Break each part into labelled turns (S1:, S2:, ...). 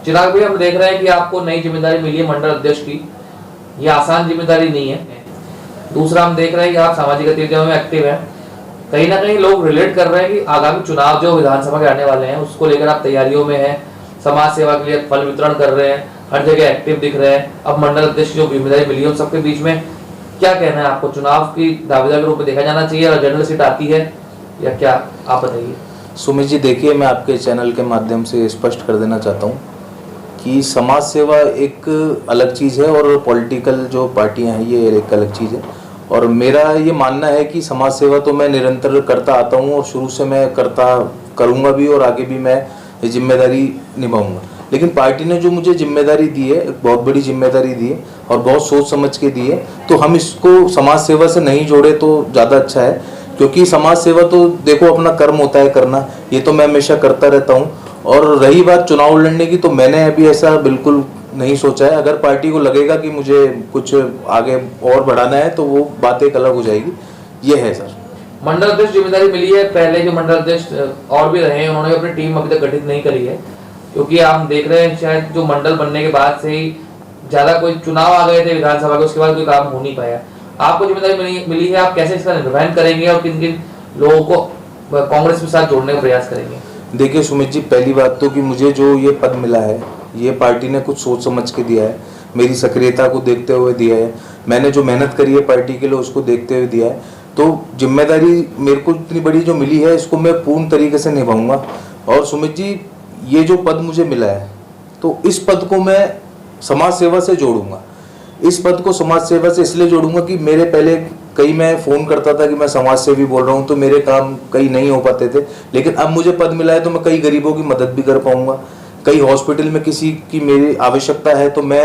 S1: चिराग भाई, हम देख रहे हैं कि आपको नई जिम्मेदारी मिली है मंडल अध्यक्ष की। ये आसान जिम्मेदारी नहीं है। दूसरा, हम देख रहे हैं कि आप सामाजिक गतिविधियों में एक्टिव हैं। कहीं ना कहीं लोग रिलेट कर रहे हैं कि आगामी चुनाव जो विधानसभा के आने वाले हैं उसको लेकर आप तैयारियों में हैं, समाज सेवा के लिए फल वितरण कर रहे हैं, हर जगह एक्टिव दिख रहे हैं। अब मंडल अध्यक्ष जो जिम्मेदारी मिली है उन सबके बीच में क्या कहना है आपको? चुनाव की दावेदार के रूप में देखा जाना चाहिए और जनरल सीट आती है या क्या, आप बताइए।
S2: सुमित जी, देखिए, मैं आपके चैनल के माध्यम से स्पष्ट कर देना चाहता हूँ कि समाज सेवा एक अलग चीज़ है और पॉलिटिकल जो पार्टियां हैं ये एक अलग चीज़ है। और मेरा ये मानना है कि समाज सेवा तो मैं निरंतर करता आता हूँ और शुरू से मैं करूँगा भी और आगे भी मैं ये जिम्मेदारी निभाऊंगा। लेकिन पार्टी ने जो मुझे जिम्मेदारी दी है, एक बहुत बड़ी जिम्मेदारी दी है और बहुत सोच समझ के दी है, तो हम इसको समाज सेवा से नहीं जोड़े तो ज़्यादा अच्छा है। क्योंकि समाज सेवा तो देखो अपना कर्म होता है करना, ये तो मैं हमेशा करता रहता हूँ। और रही बात चुनाव लड़ने की, तो मैंने अभी ऐसा बिल्कुल नहीं सोचा है। अगर पार्टी को लगेगा कि मुझे कुछ आगे और बढ़ाना है तो वो बात एक अलग हो जाएगी। ये है सर।
S1: मंडल अध्यक्ष जिम्मेदारी मिली है, पहले जो मंडल अध्यक्ष और भी रहे हैं उन्होंने अपनी टीम अभी तक गठित नहीं करी है, क्योंकि आप देख रहे हैं शायद जो मंडल बनने के बाद से ही ज्यादा कोई चुनाव आ गए थे विधानसभा के, उसके बाद कोई काम हो नहीं पाया। आपको जिम्मेदारी मिली है, आप कैसे इसका निर्वहन करेंगे और किन किन लोगों को कांग्रेस के साथ जोड़ने का प्रयास करेंगे?
S2: देखिए सुमित जी, पहली बात तो कि मुझे जो ये पद मिला है ये पार्टी ने कुछ सोच समझ के दिया है, मेरी सक्रियता को देखते हुए दिया है, मैंने जो मेहनत करी है पार्टी के लिए उसको देखते हुए दिया है। तो जिम्मेदारी मेरे को इतनी बड़ी जो मिली है इसको मैं पूर्ण तरीके से निभाऊंगा। और सुमित जी, ये जो पद मुझे मिला है तो इस पद को मैं समाज सेवा से जोड़ूंगा। इस पद को समाज सेवा से इसलिए जोड़ूंगा कि मेरे पहले कई मैं फ़ोन करता था कि मैं समाज सेवी बोल रहा हूँ, तो मेरे काम कई नहीं हो पाते थे। लेकिन अब मुझे पद मिला है तो मैं कई गरीबों की मदद भी कर पाऊंगा। कई हॉस्पिटल में किसी की मेरी आवश्यकता है तो मैं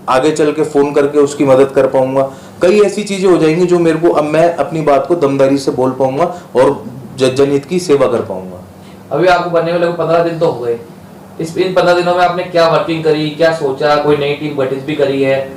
S2: आगे चल के फ़ोन करके उसकी मदद कर पाऊंगा। कई ऐसी चीज़ें हो जाएंगी जो मेरे को, अब मैं अपनी बात को दमदारी से बोल पाऊंगा और जनहित की सेवा कर पाऊंगा।
S1: अभी आपको बनने वाले 15 दिन तो हो गए। इन 15 दिनों में आपने क्या वर्किंग करी, क्या सोचा? कोई नई टीम गठित भी करी है?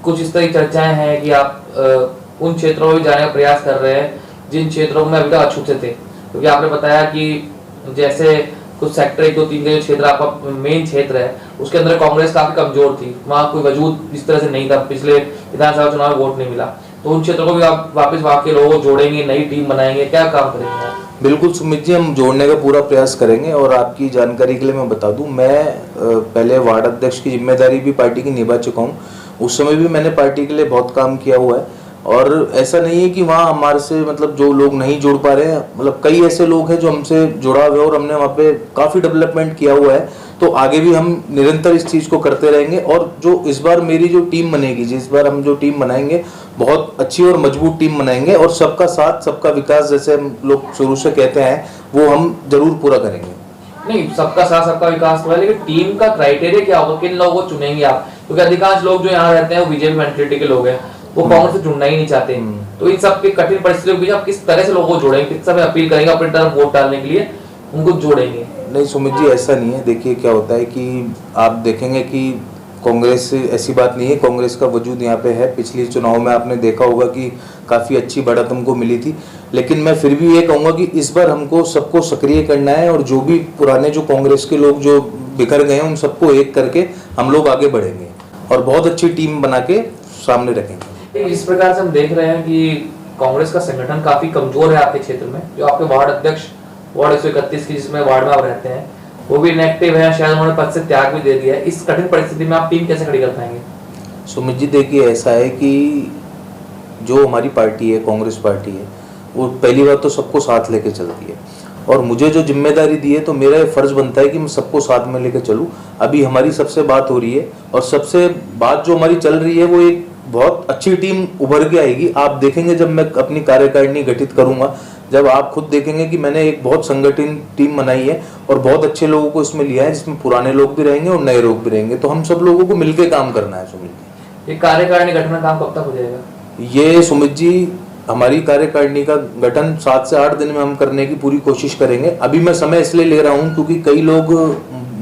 S1: कुछ इस तरह की चर्चाएं हैं कि आप उन क्षेत्रों में जाने का प्रयास कर रहे हैं जिन क्षेत्रों में अभी तक अछूते थे? क्योंकि आपने बताया कि जैसे कुछ सेक्टर 1, 2, 3 के जो क्षेत्र आपका मेन क्षेत्र है उसके अंदर कांग्रेस काफी कमजोर थी, वहां कोई वजूद इस तरह से नहीं था, पिछले विधानसभा चुनाव में वोट नहीं मिला। तो उन क्षेत्रों को भी आप वापस वहां के लोगों को जोड़ेंगे, नई टीम बनाएंगे, क्या काम करेंगे आप?
S2: बिल्कुल सुमित जी, हम जोड़ने का पूरा प्रयास करेंगे। और आपकी जानकारी के लिए मैं बता दूं, मैं पहले वार्ड अध्यक्ष की जिम्मेदारी भी पार्टी की निभा चुका हूं। उस समय भी मैंने पार्टी के लिए बहुत काम किया हुआ है। और ऐसा नहीं है कि वहाँ हमारे से मतलब जो लोग नहीं जुड़ पा रहे हैं, मतलब कई ऐसे लोग हैं जो हमसे जुड़ा हुए और हमने वहाँ पे काफ़ी डेवलपमेंट किया हुआ है। तो आगे भी हम निरंतर इस चीज़ को करते रहेंगे। और जो इस बार मेरी जो टीम बनेगी, जिस बार हम जो टीम बनाएंगे बहुत अच्छी और मजबूत टीम बनाएंगे और सबका साथ सबका विकास जैसे हम लोग शुरू से कहते हैं वो हम जरूर पूरा करेंगे।
S1: नहीं, सबका साथ सबका विकास हुआ, लेकिन टीम का क्राइटेरिया क्या होगा? किन लोगों को चुनेंगे आप? क्योंकि अधिकांश लोग जो यहाँ रहते हैं वो बीजेपी मेंटलिटी के लोग हैं, वो कांग्रेस से जुड़ना ही नहीं चाहते। तो इन सब की कठिन परिस्थितियों के बीच आप किस तरह से लोगों को जोड़ेंगे, किस समय अपील करेंगे अपनी तरफ वोट डालने के लिए, उनको जोड़ेंगे?
S2: नहीं सुमित जी, ऐसा नहीं है। देखिए क्या होता है कि आप देखेंगे कि कांग्रेस ऐसी बात नहीं है, कांग्रेस का वजूद यहाँ पे है। पिछले चुनाव में आपने देखा होगा कि काफ़ी अच्छी बढ़त हमको मिली थी। लेकिन मैं फिर भी ये कहूँगा कि इस बार हमको सबको सक्रिय करना है और जो भी पुराने जो कांग्रेस के लोग जो बिखर गए हैं उन सबको एक करके हम लोग आगे बढ़ेंगे और बहुत अच्छी टीम बना के सामने रखेंगे।
S1: इस प्रकार से हम देख रहे हैं कि कांग्रेस का संगठन काफी कमजोर है आपके क्षेत्र में। जो आपके वार्ड अध्यक्ष वार्ड 131 की जिसमें वार्ड में आप रहते हैं वो भी इनएक्टिव है, शायद उन्होंने पद से त्याग भी दे दिया है। इस कठिन परिस्थिति में आप टीम कैसे खड़ी कर पाएंगे?
S2: सुमित जी, देखिए ऐसा है कि जो हमारी पार्टी है, कांग्रेस पार्टी है, वो पहली बात तो सबको साथ लेके चलती है। और मुझे जो जिम्मेदारी दी है तो मेरा ये फर्ज बनता है कि मैं सबको साथ में लेकर चलूँ। अभी हमारी सबसे बात हो रही है और सबसे बात जो हमारी चल रही है वो एक बहुत अच्छी टीम उभर के आएगी। आप देखेंगे जब मैं अपनी कार्यकारिणी गठित करूंगा, जब आप खुद देखेंगे कि मैंने एक बहुत संगठित टीम बनाई है और बहुत अच्छे लोगों को इसमें लिया है, जिसमें पुराने लोग भी रहेंगे और नए लोग भी रहेंगे। तो हम सब लोगों को मिलकर काम करना है। सुमित जी,
S1: ये कार्यकारिणी गठन का काम कब तक हो जाएगा?
S2: ये सुमित जी, हमारी कार्यकारिणी का गठन 7 से 8 दिन में हम करने की पूरी कोशिश करेंगे। अभी मैं समय इसलिए ले रहा हूँ क्योंकि कई लोग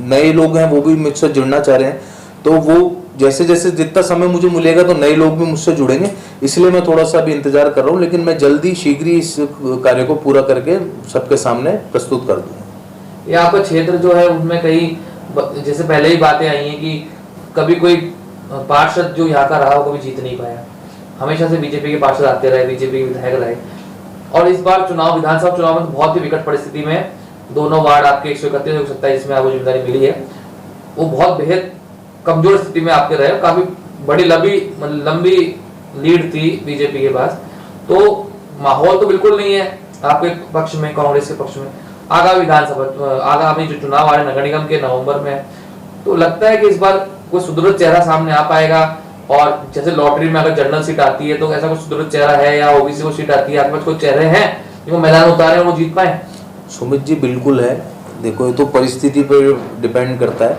S2: नए लोग हैं वो भी मुझसे जुड़ना चाह रहे हैं। तो वो जैसे जैसे जितना समय मुझे मिलेगा तो नए लोग भी मुझसे जुड़ेंगे, इसलिए मैं थोड़ा सा अभी इंतजार कर रहा हूँ। लेकिन मैं जल्दी शीघ्र ही इस कार्य को पूरा करके सबके सामने प्रस्तुत कर दूंगा।
S1: ये आपका क्षेत्र जो है उनमें कई जैसे पहले ही बातें आई हैं कि कभी कोई पार्षद जो यहाँ का रहा वो कभी जीत नहीं पाया, हमेशा से बीजेपी के पार्षद आते रहे, बीजेपी के विधायक रहे। और इस बार चुनाव, विधानसभा चुनाव में तो बहुत ही विकट परिस्थिति में दोनों वार्ड आपके 131 और 127 में आपको जिम्मेदारी मिली है, वो बहुत बेहद कमजोर स्थिति में आपके रहे, काफी बड़ी लंबी लीड थी बीजेपी के पास। तो माहौल तो बिल्कुल नहीं है आपके पक्ष में, कांग्रेस के पक्ष में। आगामी जो चुनाव आ रहे नगर निगम के नवंबर में, तो लगता है कि इस बार कोई सुदृढ़ चेहरा सामने आ पाएगा। और जैसे लॉटरी में अगर जनरल सीट आती है तो ऐसा कुछ सुदृढ़ चेहरा है, या ओबीसी को सीट आती है, आपके पास कोई चेहरे हैं जो मैदान उतारे और वो जीत पाए?
S2: सुमित जी बिल्कुल है। देखो ये तो परिस्थिति पर डिपेंड करता है,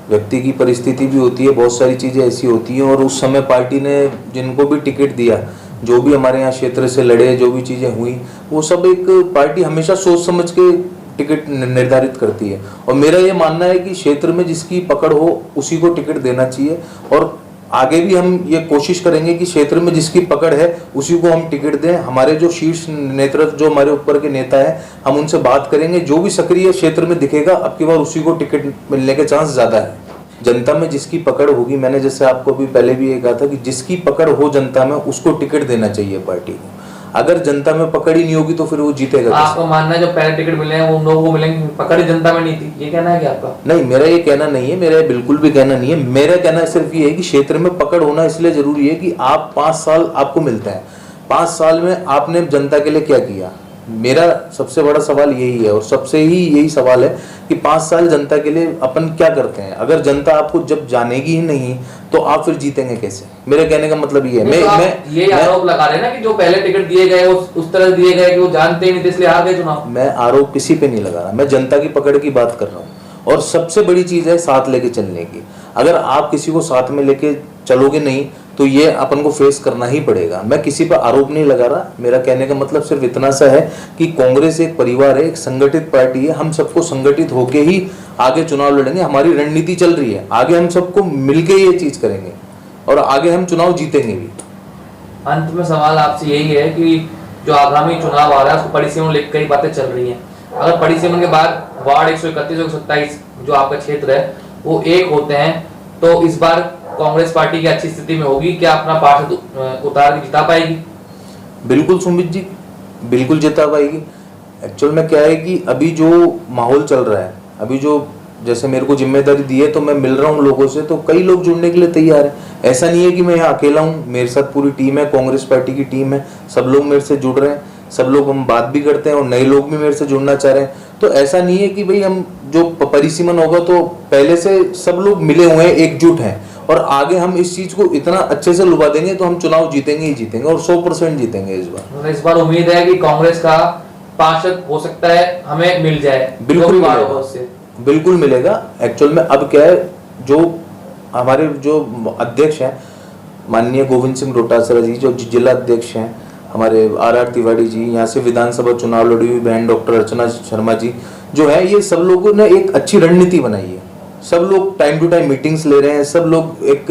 S2: व्यक्ति की परिस्थिति भी होती है, बहुत सारी चीज़ें ऐसी होती हैं। और उस समय पार्टी ने जिनको भी टिकट दिया, जो भी हमारे यहाँ क्षेत्र से लड़े, जो भी चीज़ें हुई, वो सब एक पार्टी हमेशा सोच समझ के टिकट निर्धारित करती है। और मेरा ये मानना है कि क्षेत्र में जिसकी पकड़ हो उसी को टिकट देना चाहिए। और आगे भी हम ये कोशिश करेंगे कि क्षेत्र में जिसकी पकड़ है उसी को हम टिकट दें। हमारे जो शीर्ष नेतृत्व, जो हमारे ऊपर के नेता हैं, हम उनसे बात करेंगे, जो भी सक्रिय क्षेत्र में दिखेगा अब की बार उसी को टिकट मिलने के चांस ज़्यादा है। जनता में जिसकी पकड़ होगी, मैंने जैसे आपको भी पहले भी ये कहा था कि जिसकी पकड़ हो जनता में उसको टिकट देना चाहिए पार्टी को। अगर जनता में पकड़ ही नहीं होगी तो फिर वो जीतेगा।
S1: आपका मानना है जो पहले टिकट मिले हैं वो उन लोगों को मिलेंगे, पकड़ ही जनता में नहीं थी, ये कहना है क्या आपका?
S2: नहीं, मेरा ये कहना नहीं है, मेरा बिल्कुल भी कहना नहीं है। मेरा कहना सिर्फ ये है कि क्षेत्र में पकड़ होना इसलिए जरूरी है कि आप 5 साल आपको मिलता है, 5 साल में आपने जनता के लिए क्या किया। मेरा सबसे बड़ा सवाल यही है और सबसे ही यही सवाल है कि 5 साल जनता के लिए अपन क्या करते हैं। अगर जनता आपको जब जानेगी ही नहीं तो आप फिर जीतेंगे कैसे? मेरे कहने का मतलब ये है।
S1: मैं ये आरोप लगा रहे हैं ना कि जो पहले टिकट दिए गए उस तरह दिए गए कि वो जानते ही नहीं थे इसलिए हार गए चुनाव।
S2: मैं आरोप किसी पे नहीं लगा रहा, मैं जनता की पकड़ की बात कर रहा हूँ। और सबसे बड़ी चीज है साथ लेके चलने की। अगर आप किसी को साथ में लेके चलोगे नहीं तो ये अपन को फेस करना ही पड़ेगा। मैं किसी पर आरोप नहीं लगा रहा, मेरा कहने का मतलब सिर्फ इतना सा है कि कांग्रेस एक परिवार है, एक संगठित पार्टी है। हम सबको संगठित होके ही आगे चुनाव लड़ेंगे। हमारी रणनीति चल रही है, आगे हम सबको मिलके ये चीज करेंगे और आगे हम चुनाव जीतेंगे भी।
S1: अंत में सवाल आपसे यही है कि जो आगामी चुनाव आ रहा है उसको परिसीमन लेकर कई बातें चल रही है। अगर परिसीमन के बाद वार्ड 131 और 127 जो आपका क्षेत्र है वो एक होते हैं तो इस बार कांग्रेस पार्टी की अच्छी स्थिति में होगी, क्या अपना पार्षद उतार के जिता पाएगी?
S2: बिल्कुल सुमित जी, बिल्कुल जिता पाएगी। एक्चुअल में क्या है कि अभी जो माहौल चल रहा है, अभी जो जैसे मेरे को जिम्मेदारी दी है तो मैं मिल रहा हूँ लोगों से, तो कई लोग जुड़ने के लिए तैयार है। ऐसा नहीं है कि मैं यहाँ अकेला हूँ, मेरे साथ पूरी टीम है, कांग्रेस पार्टी की टीम है, सब लोग मेरे से जुड़ रहे हैं, सब लोग हम बात भी करते हैं और नए लोग भी मेरे से जुड़ना चाह रहे हैं। तो ऐसा नहीं है कि भाई हम जो परिसीमन होगा तो पहले से सब लोग मिले हुए हैं, एकजुट हैं और आगे हम इस चीज को इतना अच्छे से लुभा देंगे तो हम चुनाव जीतेंगे ही जीतेंगे और 100% जीतेंगे
S1: इस बार उम्मीद है कि कांग्रेस का पार्षद हो सकता है हमें मिल जाए।
S2: बिल्कुल मिलेगा, बिल्कुल मिलेगा। एक्चुअल में अब क्या है, जो हमारे जो अध्यक्ष हैं माननीय गोविंद सिंह डोटासरा जी, जो जिला अध्यक्ष हैं हमारे RR तिवारी जी, यहाँ से विधानसभा चुनाव लड़ी हुई बहन डॉक्टर अर्चना शर्मा जी जो है, ये सब लोगों ने एक अच्छी रणनीति बनाई है। सब लोग टाइम टू टाइम मीटिंग्स ले रहे हैं, सब लोग, एक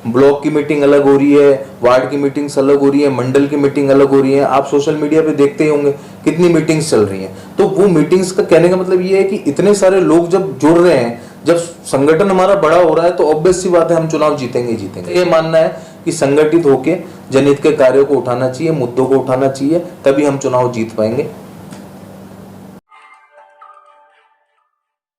S2: ब्लॉक की मीटिंग अलग हो रही है, वार्ड की मीटिंग्स अलग हो रही है, मंडल की मीटिंग अलग हो रही है। आप सोशल मीडिया पे देखते ही होंगे कितनी मीटिंग्स चल रही हैं। तो वो मीटिंग्स का कहने का मतलब ये है कि इतने सारे लोग जब जुड़ रहे हैं, जब संगठन हमारा बड़ा हो रहा है तो ऑब्वियस सी बात है हम चुनाव जीतेंगे ही जीतेंगे। ये मानना है कि संगठित होके जनहित के कार्यों को उठाना चाहिए, मुद्दों को उठाना चाहिए, तभी हम चुनाव जीत पाएंगे।